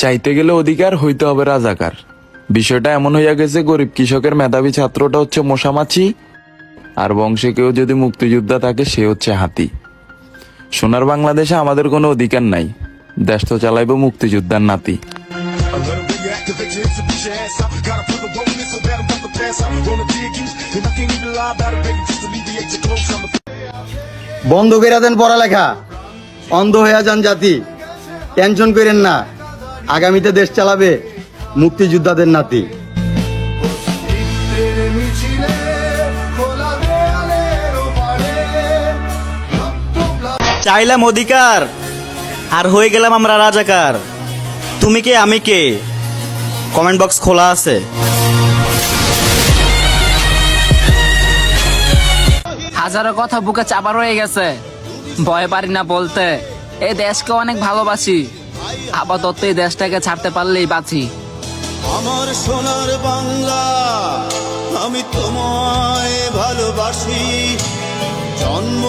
চাইতে গেলে অধিকার, হইতে হবে রাজাকার। বিষয়টা এমন হইয়া গেছে, গরিব কৃষকের মেধাবী ছাত্রটা হচ্ছে মশামাছি, আর বংশে কেউ যদি মুক্তিযোদ্ধা থাকে সে হচ্ছে হাতি। সোনার বাংলাদেশে আমাদের কোনো অধিকার নাই, দেশ তো চালাইব মুক্তিযোদ্ধার নাতি। বন্ধ করে দেন পড়ালেখা, অন্ধ হইয়া যান জাতি। টেনশন করেন না, আগামীতে দেশ চালাবে মুক্তিযোদ্ধাদের নাতি। চাইলাম অধিকার আর হয়ে গেলাম আমরা রাজাকার। তুমি কে আমি কে, কমেন্ট বক্স খোলা আছে। হাজারো কথা বুকে চাপা রয়ে গেছে, ভয় পারি না বলতে। এই দেশকে অনেক ভালোবাসি, আপাতত এই দেশটাকে ছাড়তে পারলেই বাঁচি। আমার সোনার বাংলা, আমি তোমায় ভালোবাসি। জন্ম